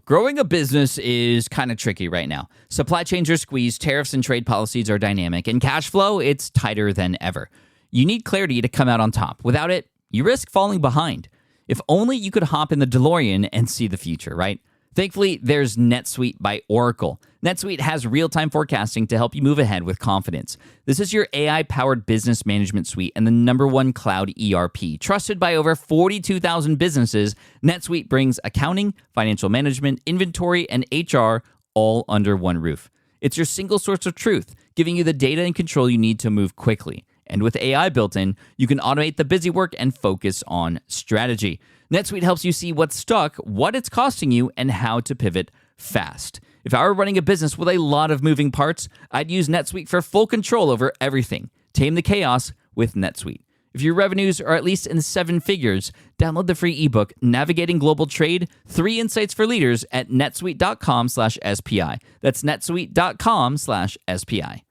Growing a business is kind of tricky right now. Supply chains are squeezed, tariffs and trade policies are dynamic, and cash flow, it's tighter than ever. You need clarity to come out on top. Without it, you risk falling behind. If only you could hop in the DeLorean and see the future, right? Thankfully, there's NetSuite by Oracle. NetSuite has real-time forecasting to help you move ahead with confidence. This is your AI-powered business management suite and the #1 cloud ERP. Trusted by over 42,000 businesses, NetSuite brings accounting, financial management, inventory, and HR all under one roof. It's your single source of truth, giving you the data and control you need to move quickly. And with AI built in, you can automate the busy work and focus on strategy. NetSuite helps you see what's stuck, what it's costing you, and how to pivot fast. If I were running a business with a lot of moving parts, I'd use NetSuite for full control over everything. Tame the chaos with NetSuite. If your revenues are at least in 7 figures, download the free ebook, Navigating Global Trade, 3 Insights for Leaders at netsuite.com/SPI. That's netsuite.com/SPI.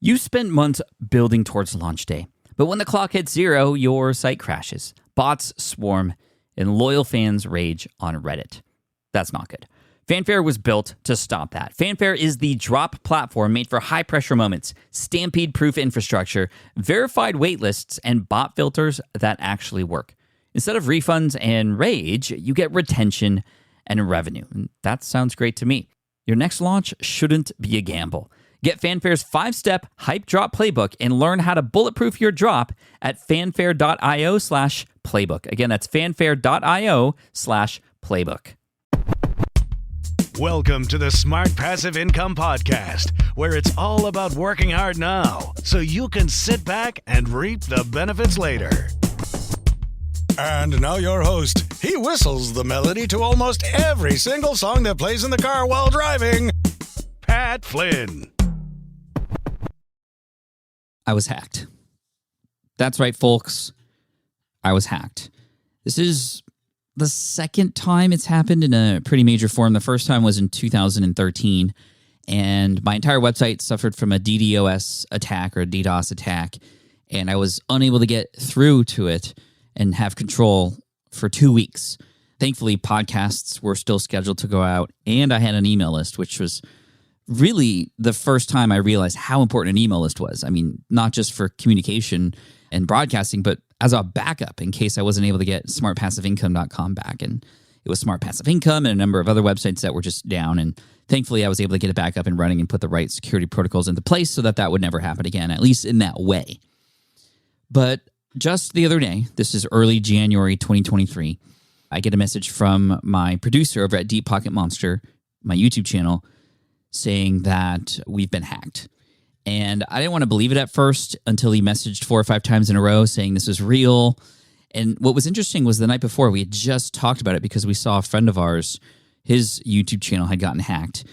You spent months building towards launch day, but when the clock hits 0, your site crashes. Bots swarm, and loyal fans rage on Reddit. That's not good. Fanfare was built to stop that. Fanfare is the drop platform made for high-pressure moments, stampede-proof infrastructure, verified waitlists, and bot filters that actually work. Instead of refunds and rage, you get retention and revenue. And that sounds great to me. Your next launch shouldn't be a gamble. Get Fanfare's 5-step hype drop playbook and learn how to bulletproof your drop at fanfare.io/playbook. Again, that's fanfare.io/playbook. Welcome to the Smart Passive Income Podcast, where it's all about working hard now so you can sit back and reap the benefits later. And now your host. He whistles the melody to almost every single song that plays in the car while driving, Pat Flynn. I was hacked. That's right, folks. I was hacked. This is the second time it's happened in a pretty major form. The first time was in 2013, and my entire website suffered from a DDoS attack or a DDoS attack, and I was unable to get through to it and have control for 2 weeks. Thankfully, podcasts were still scheduled to go out, and I had an email list, which was really the first time I realized how important an email list was. I mean, not just for communication and broadcasting, but as a backup in case I wasn't able to get smartpassiveincome.com back. And it was Smart Passive Income and a number of other websites that were just down. And thankfully, I was able to get it back up and running and put the right security protocols into place so that that would never happen again, at least in that way. But just the other day, this is early January 2023, I get a message from my producer over at Deep Pocket Monster, my YouTube channel, saying that we've been hacked. And I didn't want to believe it at first until he messaged 4 or 5 times in a row saying this was real. And what was interesting was the night before, we had just talked about it because we saw a friend of ours, his YouTube channel had gotten hacked.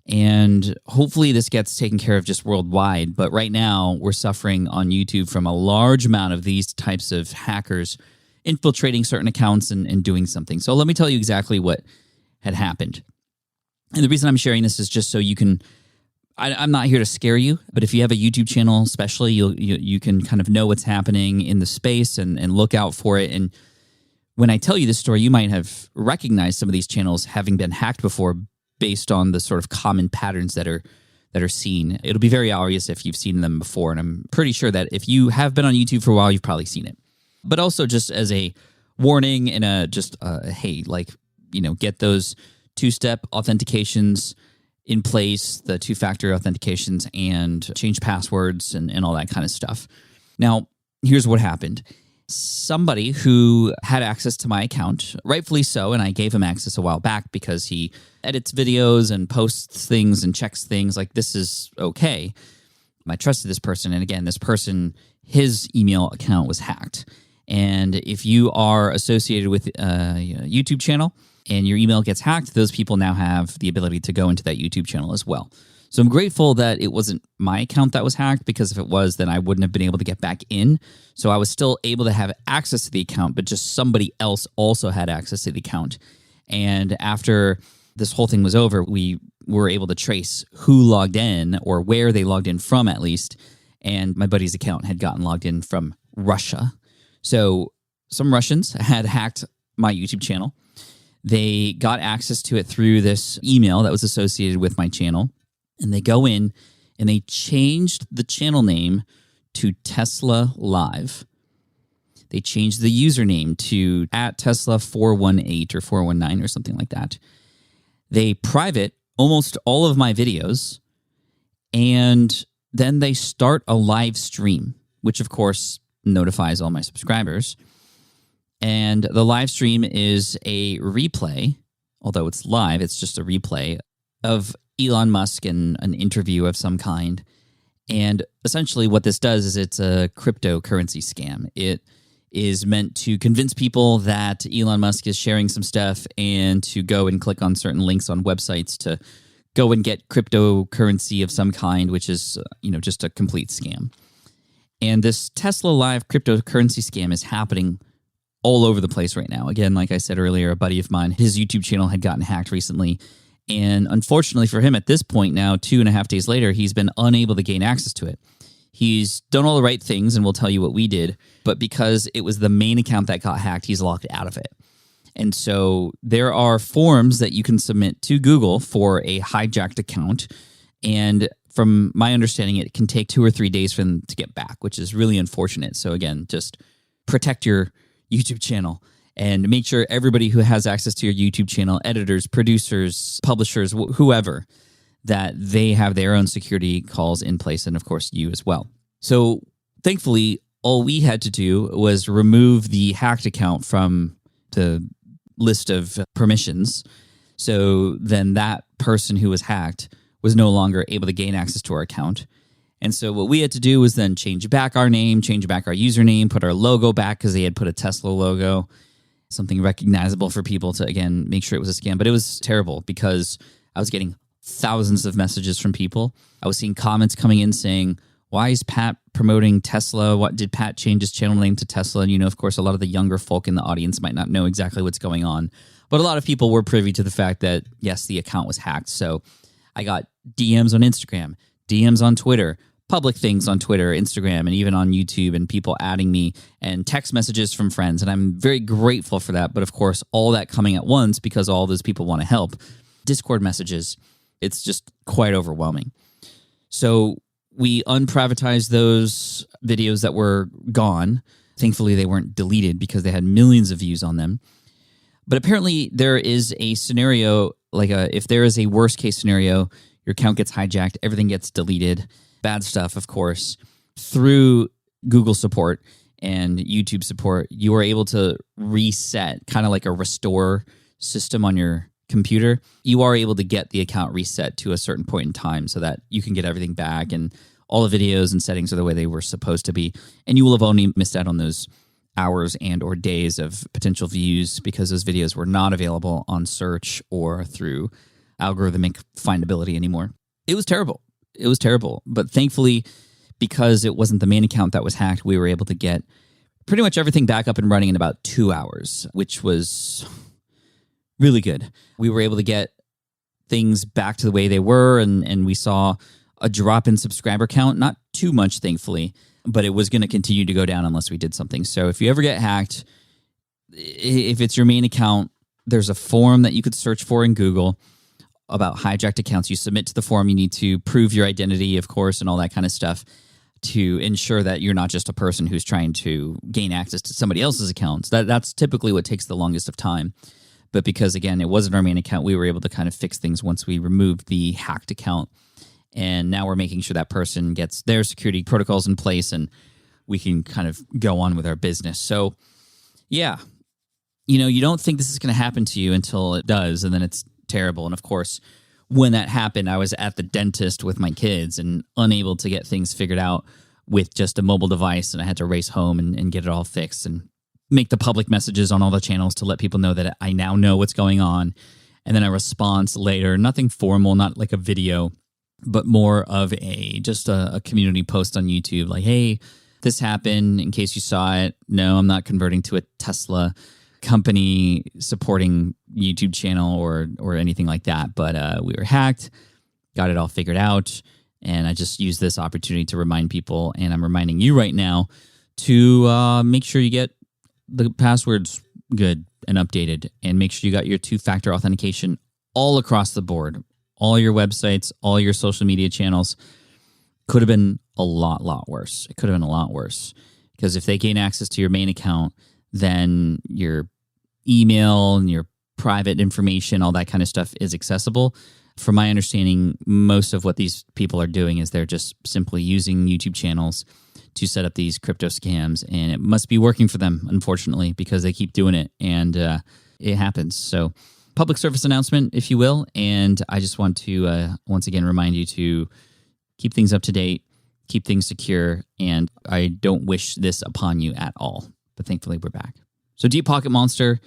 And hopefully this gets taken care of just worldwide. But right now, we're suffering on YouTube from a large amount of these types of hackers infiltrating certain accounts and doing something. So let me tell you exactly what had happened. And the reason I'm sharing this is just so you can, I'm not here to scare you, but if you have a YouTube channel especially, you can kind of know what's happening in the space and look out for it. And when I tell you this story, you might have recognized some of these channels having been hacked before based on the sort of common patterns that are seen. It'll be very obvious if you've seen them before, and I'm pretty sure that if you have been on YouTube for a while, you've probably seen it. But also just as a warning and hey, get those 2-step authentications in place, the 2-factor authentications, and change passwords and all that kind of stuff. Now, here's what happened. Somebody who had access to my account, rightfully so, and I gave him access a while back because he edits videos and posts things and checks things like this is okay. I trusted this person, and again, this person, his email account was hacked. And if you are associated with a YouTube channel, and your email gets hacked, those people now have the ability to go into that YouTube channel as well. So I'm grateful that it wasn't my account that was hacked, because if it was, then I wouldn't have been able to get back in. So I was still able to have access to the account, but just somebody else also had access to the account. And after this whole thing was over, we were able to trace who logged in, or where they logged in from at least. And my buddy's account had gotten logged in from Russia. So some Russians had hacked my YouTube channel. They got access to it through this email that was associated with my channel. And they go in and they changed the channel name to Tesla Live. They changed the username to @Tesla418 or 419 or something like that. They private almost all of my videos, and then they start a live stream, which of course notifies all my subscribers. And the live stream is a replay, although it's live, it's just a replay of Elon Musk and an interview of some kind. And essentially what this does is it's a cryptocurrency scam. It is meant to convince people that Elon Musk is sharing some stuff and to go and click on certain links on websites to go and get cryptocurrency of some kind, which is, just a complete scam. And this Tesla Live cryptocurrency scam is happening all over the place right now. Again, like I said earlier, a buddy of mine, his YouTube channel had gotten hacked recently. And unfortunately for him, at this point now, 2.5 days later, he's been unable to gain access to it. He's done all the right things, and we'll tell you what we did. But because it was the main account that got hacked, he's locked out of it. And so there are forms that you can submit to Google for a hijacked account. And from my understanding, it can take 2 or 3 days for them to get back, which is really unfortunate. So again, just protect your YouTube channel and make sure everybody who has access to your YouTube channel, editors, producers, publishers, whoever, that they have their own security calls in place, and of course you as well. So thankfully, all we had to do was remove the hacked account from the list of permissions. So then that person who was hacked was no longer able to gain access to our account. And so what we had to do was then change back our name, change back our username, put our logo back because they had put a Tesla logo, something recognizable for people to, again, make sure it was a scam. But it was terrible because I was getting thousands of messages from people. I was seeing comments coming in saying, why is Pat promoting Tesla? What did Pat change his channel name to Tesla? And, of course, a lot of the younger folk in the audience might not know exactly what's going on. But a lot of people were privy to the fact that, yes, the account was hacked. So I got DMs on Instagram, DMs on Twitter, public things on Twitter, Instagram, and even on YouTube, and people adding me, and text messages from friends. And I'm very grateful for that. But of course, all that coming at once because all those people want to help. Discord messages, it's just quite overwhelming. So we unprivatized those videos that were gone. Thankfully, they weren't deleted because they had millions of views on them. But apparently there is a scenario, if there is a worst case scenario, your account gets hijacked, everything gets deleted, bad stuff, of course, through Google support and YouTube support, you are able to reset, kind of like a restore system on your computer. You are able to get the account reset to a certain point in time so that you can get everything back and all the videos and settings are the way they were supposed to be. And you will have only missed out on those hours and or days of potential views because those videos were not available on search or through algorithmic findability anymore. It was terrible. It was terrible. But thankfully, because it wasn't the main account that was hacked, we were able to get pretty much everything back up and running in about 2 hours, which was really good. We were able to get things back to the way they were, and we saw a drop in subscriber count. Not too much, thankfully, but it was going to continue to go down unless we did something. So if you ever get hacked, if it's your main account, there's a form that you could search for in Google about hijacked accounts. You submit to the form. You need to prove your identity, of course, and all that kind of stuff to ensure that you're not just a person who's trying to gain access to somebody else's accounts. That's typically what takes the longest of time. But because, again, it wasn't our main account, we were able to kind of fix things once we removed the hacked account. And now we're making sure that person gets their security protocols in place and we can kind of go on with our business. So, yeah, you don't think this is going to happen to you until it does, and then it's terrible. And of course, when that happened, I was at the dentist with my kids and unable to get things figured out with just a mobile device. And I had to race home and get it all fixed and make the public messages on all the channels to let people know that I now know what's going on. And then a response later, nothing formal, not like a video, but more of just a community post on YouTube. Like, hey, this happened in case you saw it. No, I'm not converting to a Tesla company supporting YouTube channel or anything like that. But we were hacked, got it all figured out. And I just used this opportunity to remind people, and I'm reminding you right now to make sure you get the passwords good and updated, and make sure you got your two-factor authentication all across the board. All your websites, all your social media channels. Could have been a lot worse. It could have been a lot worse, because if they gain access to your main account, then your email and your private information, all that kind of stuff is accessible. From my understanding, most of what these people are doing is they're just simply using YouTube channels to set up these crypto scams, and it must be working for them, unfortunately, because they keep doing it, and it happens. So public service announcement, if you will, and I just want to once again remind you to keep things up to date, keep things secure, and I don't wish this upon you at all, but thankfully we're back. So Deep Pocket Monster,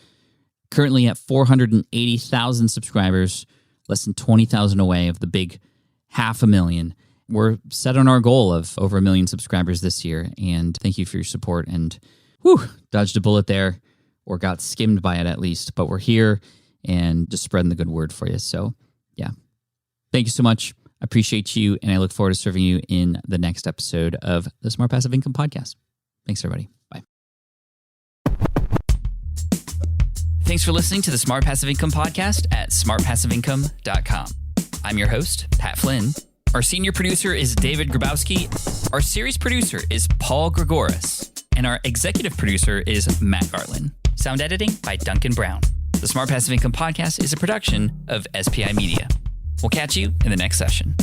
currently at 480,000 subscribers, less than 20,000 away of the big 500,000. We're set on our goal of over 1 million subscribers this year, and thank you for your support. And dodged a bullet there, or got skimmed by it at least, but we're here and just spreading the good word for you. So yeah, thank you so much. I appreciate you, and I look forward to serving you in the next episode of the Smart Passive Income Podcast. Thanks, everybody. Bye. Thanks for listening to the Smart Passive Income Podcast at smartpassiveincome.com. I'm your host, Pat Flynn. Our senior producer is David Grabowski. Our series producer is Paul Gregoris. And our executive producer is Matt Garland. Sound editing by Duncan Brown. The Smart Passive Income Podcast is a production of SPI Media. We'll catch you in the next session.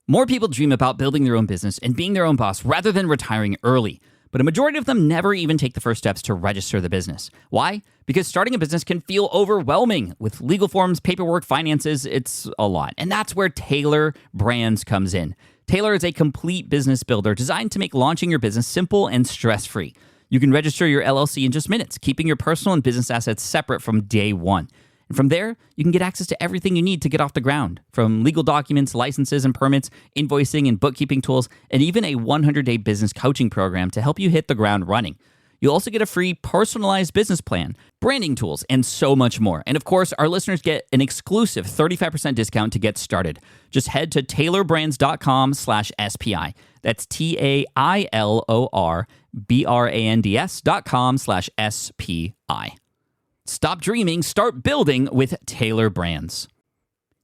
More people dream about building their own business and being their own boss rather than retiring early. But a majority of them never even take the first steps to register the business. Why? Because starting a business can feel overwhelming. With legal forms, paperwork, finances, it's a lot. And that's where Taylor Brands comes in. Taylor is a complete business builder designed to make launching your business simple and stress-free. You can register your LLC in just minutes, keeping your personal and business assets separate from day one. And from there, you can get access to everything you need to get off the ground, from legal documents, licenses and permits, invoicing and bookkeeping tools, and even a 100-day business coaching program to help you hit the ground running. You'll also get a free personalized business plan, branding tools, and so much more. And of course, our listeners get an exclusive 35% discount to get started. Just head to taylorbrands.com/SPI. That's TAILORBRANDS.com/SPI. Stop dreaming, start building with Taylor Brands.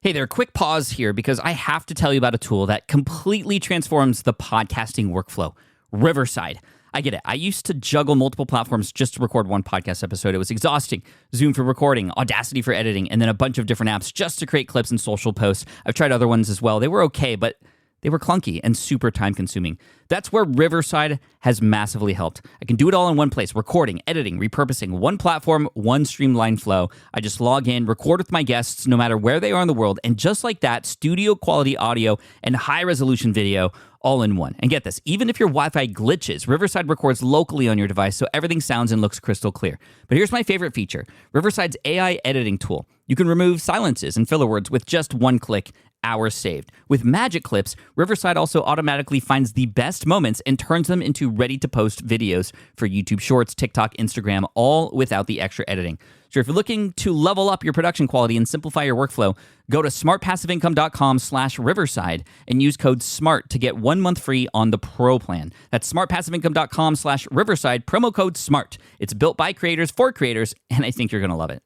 Hey there, quick pause here because I have to tell you about a tool that completely transforms the podcasting workflow, Riverside. I get it. I used to juggle multiple platforms just to record one podcast episode. It was exhausting. Zoom for recording, Audacity for editing, and then a bunch of different apps just to create clips and social posts. I've tried other ones as well. They were okay, but they were clunky and super time-consuming. That's where Riverside has massively helped. I can do it all in one place: recording, editing, repurposing, one platform, one streamlined flow. I just log in, record with my guests no matter where they are in the world, and just like that, studio-quality audio and high-resolution video all in one. And get this, even if your Wi-Fi glitches, Riverside records locally on your device so everything sounds and looks crystal clear. But here's my favorite feature, Riverside's AI editing tool. You can remove silences and filler words with just one click. Hours saved. With Magic Clips, Riverside also automatically finds the best moments and turns them into ready-to-post videos for YouTube Shorts, TikTok, Instagram, all without the extra editing. So if you're looking to level up your production quality and simplify your workflow, go to smartpassiveincome.com/Riverside and use code SMART to get 1 month free on the Pro plan. That's smartpassiveincome.com/Riverside, promo code SMART. It's built by creators for creators, and I think you're going to love it.